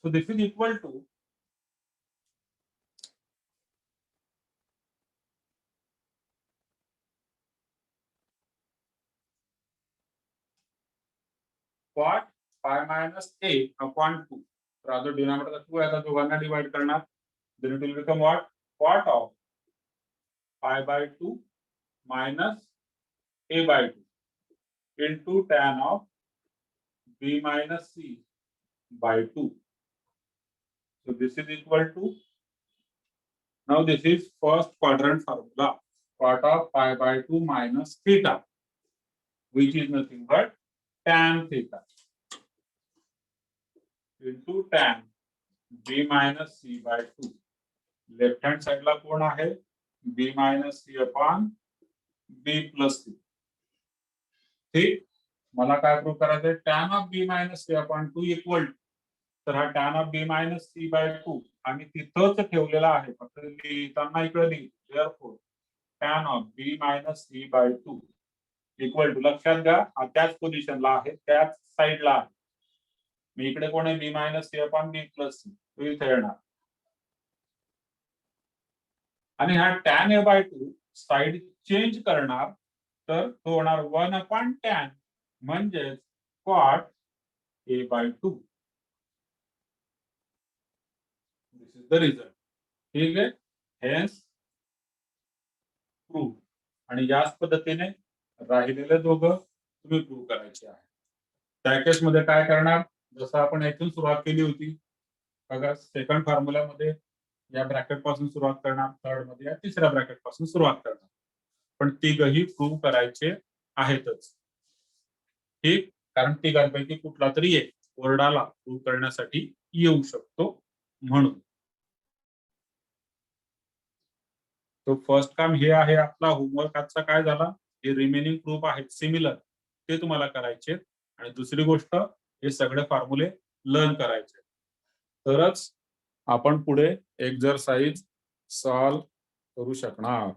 So this is equal to cot pi minus a upon 2. तर आता denominator 2 आहे, आता दोघांना डिवाइड करणार. Then it will become what? Cot of pi by 2 minus a by 2 into tan of b minus c by 2. So this is equal to, now this is first quadrant formula, cot of pi by 2 minus theta, which is nothing but tan theta into tan b minus c by 2. Left hand साइडला कोण आहे? b minus c upon b plus c. ठीक, मला काय prove करायचंय? tan of b minus c upon 2 equal, तर हा tan of b minus c by 2 आम्ही तिथंच ठेवलेला आहे, फक्त लिहिताना इकडे लिहितो. therefore tan of b minus c by 2 equal to, लक्षात घ्या हा त्याच पोझिशनला आहे, त्याच साइडला आहे. मी इकडे कोण आहे? b minus c upon b plus c, तो इथे येणार. आणि हा tan a by 2 side change करणार, तर तो होणार 1 upon tan, म्हणजेच cot a by 2. This is the result. ठीक आहे, हेन्स प्रूव्ह. आणि याच पद्धतीने राहिलेले दोघं तुम्ही प्रूव्ह करायचे आहे. त्या केसमध्ये काय करणार? जसं आपण यातून सुरुवात केली होती बघा, सेकंड फॉर्म्युलामध्ये या ब्रॅकेट पासून सुरुवात करणार, थर्ड मध्ये या तिसऱ्या ब्रॅकेट पासून सुरुवात करणार, पण तिघही प्रूव्ह करायचे आहेतच. ठीक, कारण तिघांपैकी कुठला तरी एक ओरडाला प्रूव्ह करण्यासाठी येऊ शकतो म्हणून. तो फर्स्ट काम हे आहे आपला होमवर्क आजचा. काय झाला? हे रिमेनिंग प्रूफ आहेत सिमिलर, ते तुम्हाला करायचे. आणि दुसरी गोष्ट, हे सगळे फॉर्म्युले लर्न करायचे, तरच आपण पुढे एक्सरसाइज सॉल्व करू शकणार.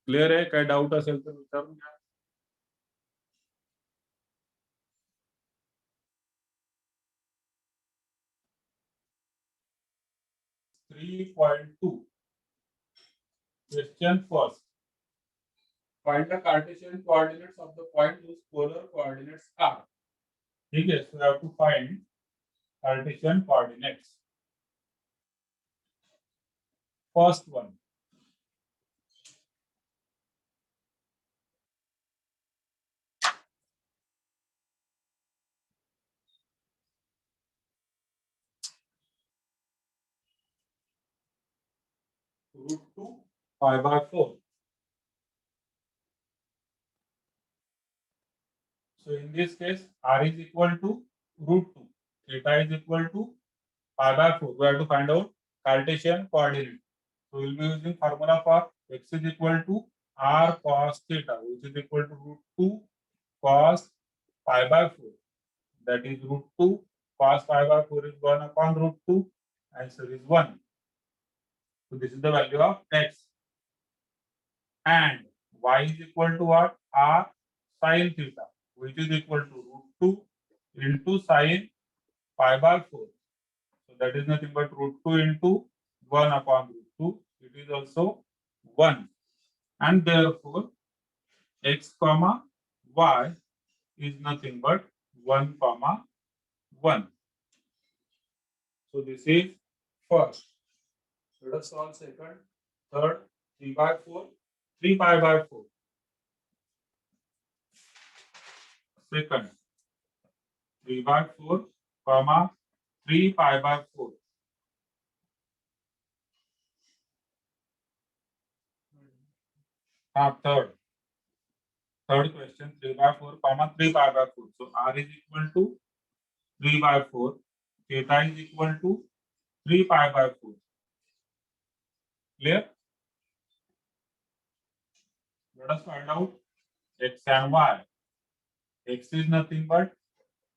क्लिअर आहे? काय डाऊट असेल तर विचारून घ्या. Question first. Find the Cartesian coordinates of the point whose polar coordinates are. ठीक है, so you have to find Cartesian coordinates. First one. √2 pi by 4. So in this case, r is equal to √2, theta is equal to pi by 4. We have to find out Cartesian coordinate. So we will be using formula for x is equal to r cos theta, which is equal to √2 cos pi by 4. That is √2 cos pi by 4 is 1 upon √2. Answer is 1. So this is the value of x. And y is equal to what? R sin theta, which is equal to √2 into sin pi by 4. So that is nothing but √2 into 1 upon √2. It is also 1. And therefore, x comma y is nothing but 1 comma 1. So this is first. Let us solve second, third, 3 by 4, 3 pi by 4. Second, 3 by 4, comma 3 pi by 4. Third question, 3 by 4, comma 3 pi by 4. So r is equal to 3 by 4, theta is equal to 3 pi by 4. Clear? Let us find out x and y. X is nothing but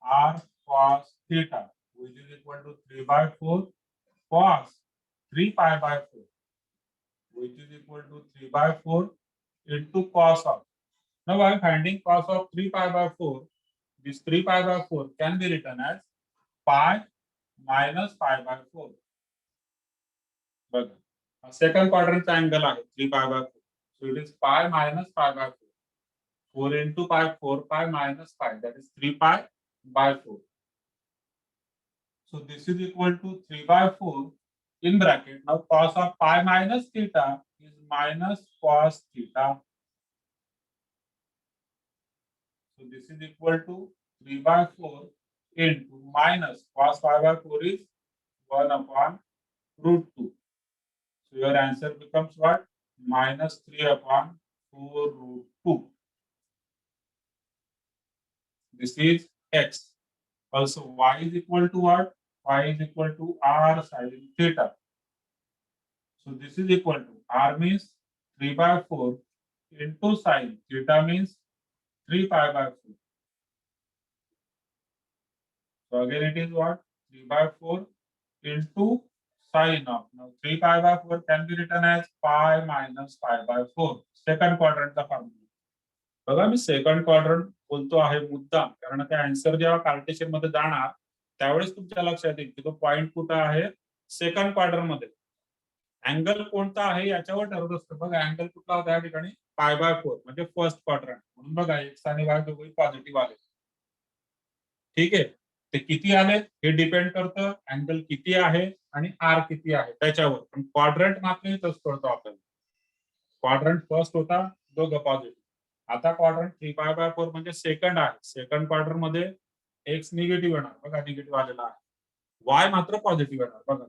r cos theta, which is equal to 3 by 4 cos 3 pi by 4, which is equal to 3 by 4 into cos of Now I am finding cos of 3 pi by 4. This 3 pi by 4 can be written as pi minus pi by 4. बघा second क्वाड्रंटचा angle आहे 3 pi by 4. So it is pi minus pi by 4. 4 into pi, 4 pi minus pi, that is 3 pi by 4. So this is equal to 3 by 4 in bracket. Now cos of pi minus theta is minus cos theta. So this is equal to 3 by 4 into minus cos pi by 4 is 1 upon root 2. So your answer becomes what? Minus 3 upon 4 root 2. This is x. Also y is equal to what? Y is equal to r sin theta. So this is equal to r means 3 by 4 into sin theta means 3 pi by 4. So again it is what? 3 by 4 into sin of. Now 3 pi by 4 can be written as pi minus pi by 4. Second quadrant का formula. बघा मी second quadrant बोलतो आहे मुद्दाम कारण ते answer जेव्हा Cartesian मध्ये जाणार त्यावेळेस तुमच्या लक्षात येईल की तो पॉइंट कुठे आहे सेकंड क्वाड्रंट मध्ये. अँगल कोणता आहे याच्यावर ठरत असतं. बघा अँगल कुठला होता या ठिकाणी पाय बाय 4 म्हणजे फर्स्ट क्वाड्रंट. म्हणून बघा एक्स आणि वाय दोघे पॉझिटिव्ह आले. ठीक आहे. ते किती आले हे डिपेंड करतं अँगल किती आहे आणि आर किती आहे त्याच्यावर. पण क्वाड्रंट मात्र इथंच कळतो आपल्याला. क्वाड्रंट फर्स्ट होता दोघं पॉझिटिव्ह. आता क्वाड्रंट 3 पाय बाय 4 म्हणजे सेकंड आहे. सेकंड क्वाड्रंट मध्ये एक्स निगेटिव्ह येणार. बघा निगेटिव्ह आलेला आहे. वाय मात्र पॉझिटिव्ह येणार. बघा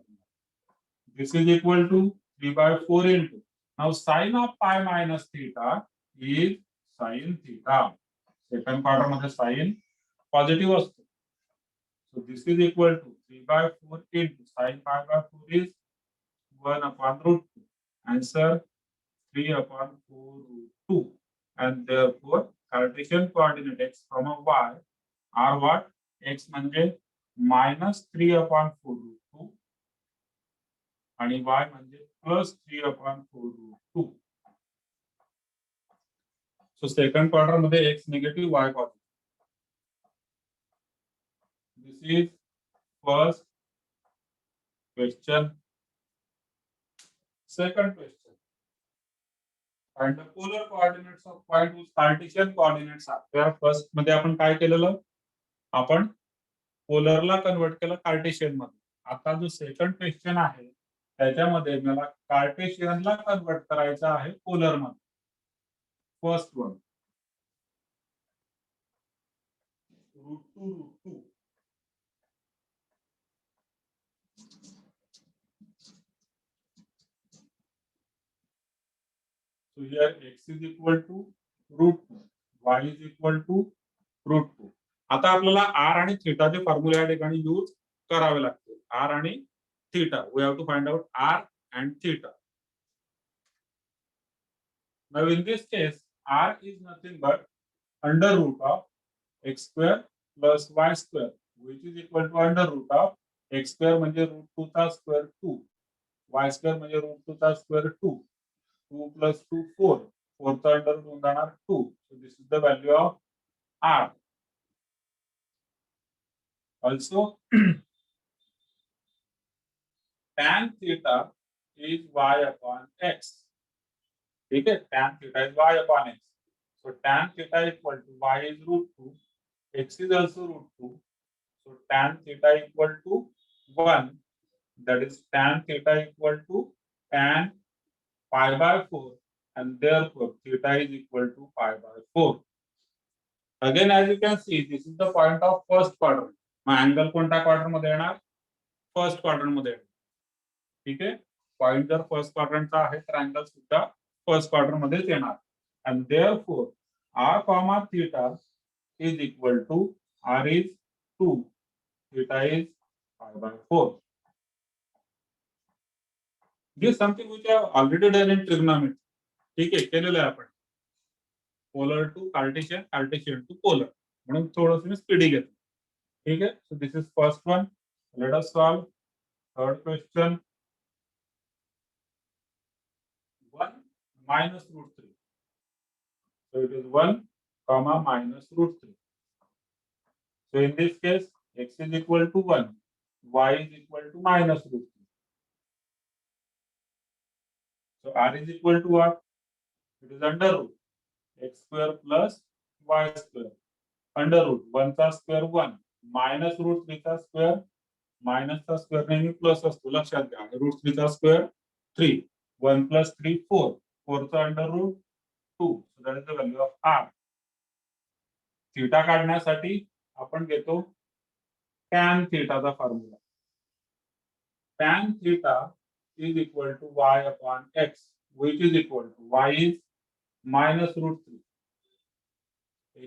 this is equal to 3 by 4 into. Now sin of pi minus theta is sin theta. Second quadrant मध्ये साइन पॉझिटिव्ह असतो. So this is equal to 3 by 4 into sin pi by 4 is 1 upon root 2. Answer 3 upon 4 root 2. And therefore Cartesian coordinate x comma y are what? X म्हणजे minus 3 upon 4 root 2 आणि y म्हणजे plus 3 upon 4 root 2. So second quadrant मध्ये x negative y positive. This is first question. Second question. Find the polar coordinates of point whose Cartesian coordinates are. त्या first मध्ये आपण काय केलेलं? आपण पोलरला convert केलं कार्टेशियन मध्ये. आता जो सेकंड क्वेश्चन आहे त्याच्यामध्ये मला कार्टेशियनला कन्वर्ट करायचं आहे पोलर मध्ये. First one √2 √2. So here x is equal to √2, y is equal to √2. आता आपल्याला r आणि थीटाचे फॉर्म्युले या ठिकाणी यूज करावे लागतील. r आणि थीटा. We have to find out r and theta. Now in this case r is nothing but under root of x square plus y square which is equal to under root of x square म्हणजे √2 चा square 2, y square म्हणजे √2 चा square 2, 2 plus 2 4, 4 चा under root होऊन जाणार 2. So this is the value of r. Also tan theta is y upon x. ठीक है, tan theta is y upon x. So tan theta equal to y is √2, x is also √2. So tan theta equal to 1. That is tan theta equal to tan pi by 4 and therefore theta is equal to pi by 4. Again as you can see this is the point of first quadrant. Mug angle कोणत्या quadrant मध्ये येणार? First quadrant मध्ये येणार. ठीक आहे. Point जर first क्वाड्रंटचा आहे तर अँगल सुद्धा फर्स्ट क्वाड्रंट मध्येच येणार. and therefore r comma theta is equal to r is 2, theta is pi by 4. This is something which I have already done in trigonometry. ठीक आहे, केलेलं आहे आपण. Polar to Cartesian, Cartesian to polar. म्हणून थोडंसं मी स्पीडी घेतो. ठीक आहे. So this is first one. Let us solve third question. 1 minus √3. So it is 1 comma minus root 3. So in this case, x is equal to 1, y is equal to minus root 3. So r is equal to what? It is under root x square plus y square. Under root 1 चा square 1 minus root 3 चा square minus चा square नेहमी plus असतो लक्षात घ्या. Root 3 चा square 3 1 plus 3 4 4 चा under root 2. So that is the value of r. Theta काढण्यासाठी आपण घेतो tan थीटाचा formula. Tan theta is equal to y upon x, which is equal to y is minus root 3,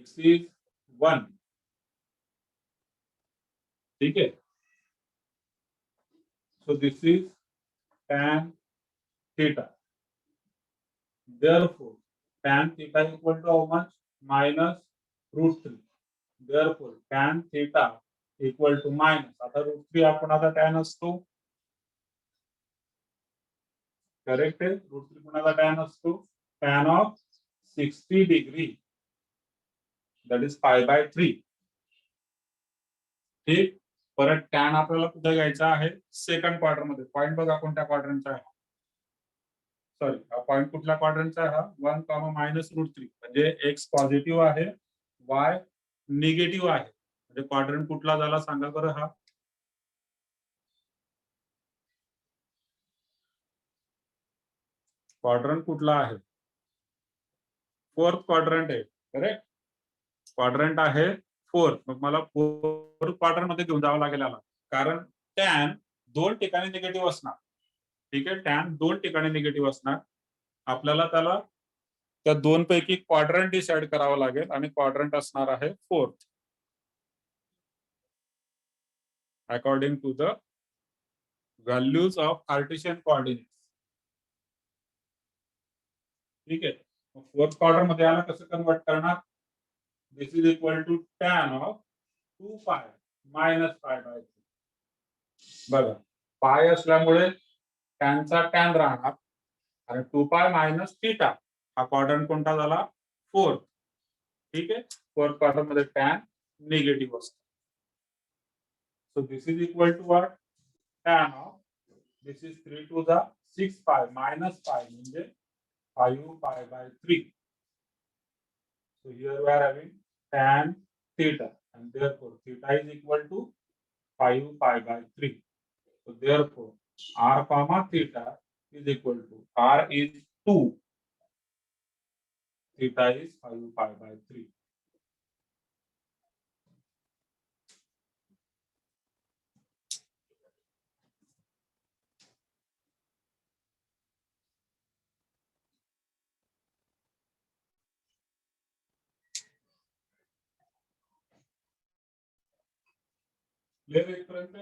x is 1. ठीक है. So this is tan theta. Therefore, tan theta equal to how much? Minus root 3. Therefore, tan theta equal to minus. आता root 3 आपण आता tan असतो. Correct आहे. root 3 कुणाला tan असतो? Tan of 60 degree. That is pi by 3. ठीक. परत tan आपल्याला कुठे घ्यायचा आहे? सेकंड क्वाड्रंट मध्ये. पॉइंट बघा कोणत्या क्वाड्रंटचा आहे. सॉरी, हा पॉइंट कुठल्या क्वाड्रंटचा आहे? हा 1 कॉमा मायनस रूट 3. म्हणजे x पॉझिटिव्ह आहे, y निगेटिव्ह आहे. म्हणजे क्वाड्रंट कुठला झाला सांगा बरं. हा क्वाड्रंट कुठला आहे? फोर्थ क्वाड्रंट आहे. करेक्ट. क्वाड्रंट आहे फोर्थ. मग मला फोर्थ क्वाड्रंट मध्ये घेऊन जावं लागेल याला, कारण टॅन दोन ठिकाणी निगेटिव्ह असणार. ठीक आहे. टॅन दोन ठिकाणी निगेटिव्ह असणार. आपल्याला त्याला त्या दोन पैकी क्वाड्रंट डिसाइड करावं लागेल आणि क्वाड्रंट असणार आहे fourth according to the values of Cartesian coordinates. ठीक आहे. फोर्थ क्वाड्रंट मध्ये याला कसं कन्वर्ट करणार? This is equal to tan of 2 pi minus pi by 3. बघा, पाय असल्यामुळे टॅनचा टॅन राहणार आणि 2 पाय मायनस थीटा. हा क्वाड्रंट कोणता झाला? फोर्थ. ठीक आहे. फोर्थ क्वाड्रंट मध्ये टॅन निगेटिव्ह असतो. So this is equal to what? Tan of this is 3 to the 6 pi minus पाय म्हणजे 5 पाय by 3. So here we are having tan theta, and therefore theta is equal to 5 pi by 3. So therefore r comma theta is equal to r is 2, theta is 5 pi by 3. Clear इथपर्यंत?